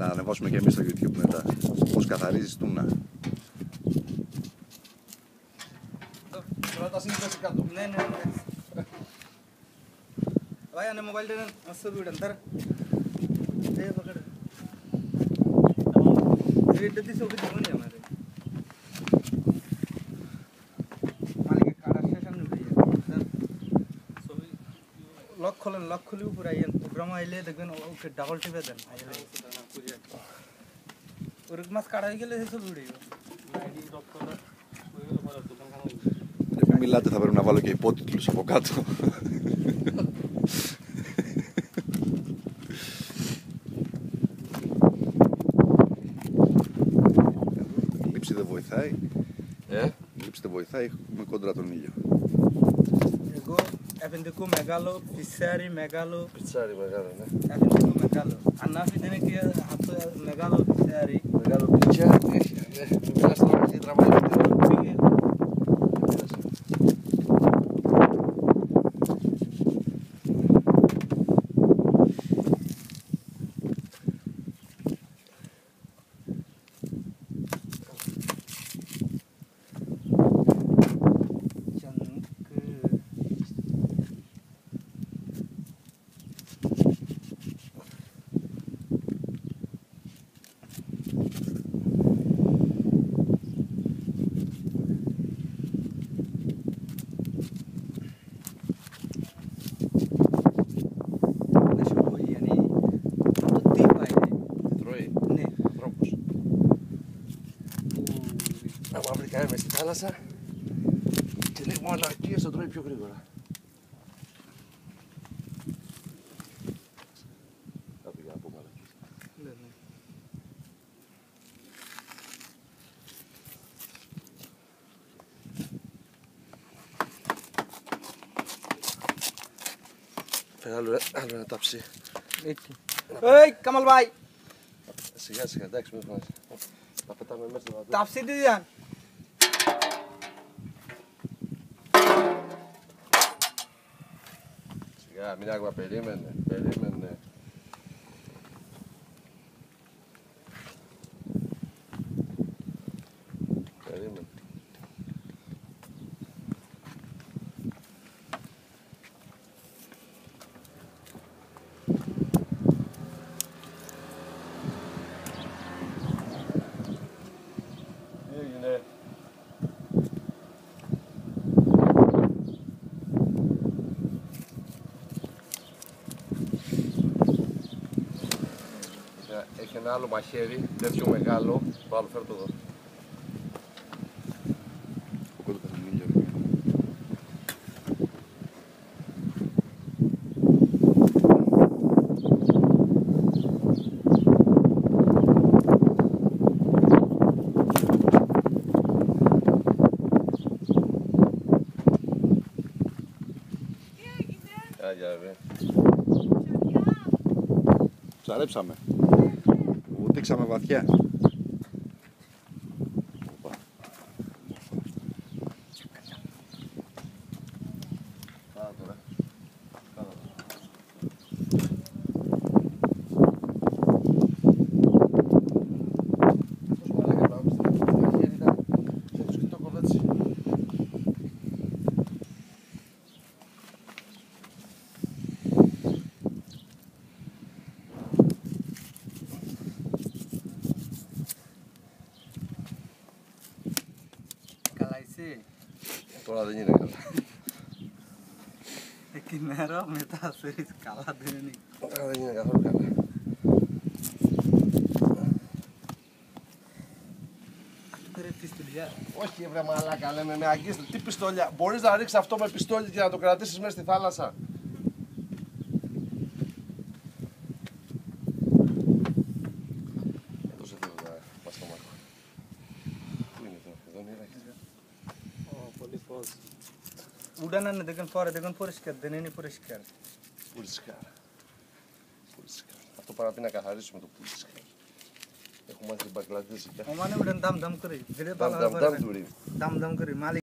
να ανεβάσουμε και εμείς στο YouTube μετά. Πώς καθαρίζεις τούνα. Τώρα τα σύνδεσαι κάτω. Ναι. भाई आने मोबाइल देना मस्त भी अंदर दे पकड़ ये इधर से उधर नहीं हमारे मालिक के कार्ड से सामने उठे सर सभी लॉक खुली ऊपर आई है प्रोग्राम आइले देखबेन ओके डबल टिपे देन आइले और मास कार्ड आई गेले सब उड़े आईडी ड्रॉप कर Μην μιλάτε, θα πρέπει να βάλω και υπότιτλους από κάτω. Η λήψη δεν βοηθάει. Η λήψη δεν βοηθάει, έχουμε κόντρα τον ήλιο. Εγώ αφεντικό μεγάλο, πιτσάρι μεγάλο. Πιτσάρι μεγάλο, ναι. Αφεντικό μεγάλο. Ανάφη δεν είναι και αυτό μεγάλο πιτσάρι. Μεγάλο πιτσάρι, ναι. Μιλάς τώρα και τραβάει την ώρα. Άμα βρει κανένα μες στη θάλασσα και λέει μόνο αρκείες το τρώει πιο γρήγορα. Θα πήγα από μαλακίες. Ναι. Φέρε άλλο ένα ταψί. Έτσι. Hey, Kamal bhai. Σιγά σιγά, εντάξει, μην φωνάζεις. Τα πετάμε μέσα στο δατό. Tapsi diyan. Σιγά, μην άκουα, περίμενε. Έγινε. Έχει ένα άλλο μαχαίρι, τέτοιο μεγάλο, το άλλο φέρω το εδώ. Από κόντρα τον ήλιο. Ψαρέψαμε. Βουτήξαμε βαθιά. Τώρα δεν είναι καλά. Εκεί νερό μετά σέρεις καλά δεν είναι. Τώρα δεν είναι καθόλου καλά. Ρε πιστολιά. Όχι βρε μαλάκα, λέμε με αγκίστρι. Τι πιστόλια. Μπορείς να ρίξεις αυτό με πιστόλι και να το κρατήσεις μέσα στη θάλασσα. Δώσε εδώ να πας στο μάκο. Πού είναι εδώ είναι Πολύ φως. Ούνταν να δεν πορεσκέρ, δεν είναι πορεσκέρ. Πουλισκάρ. Αυτό πρέπει να καθαρίσουμε το πουλισκάρ. Έχουμε μάθει την Μπαγκλαντέζικα. Ομάνε ούνταν δαμ κουρί. Δαμ του ρίμ. Δαμ κουρί.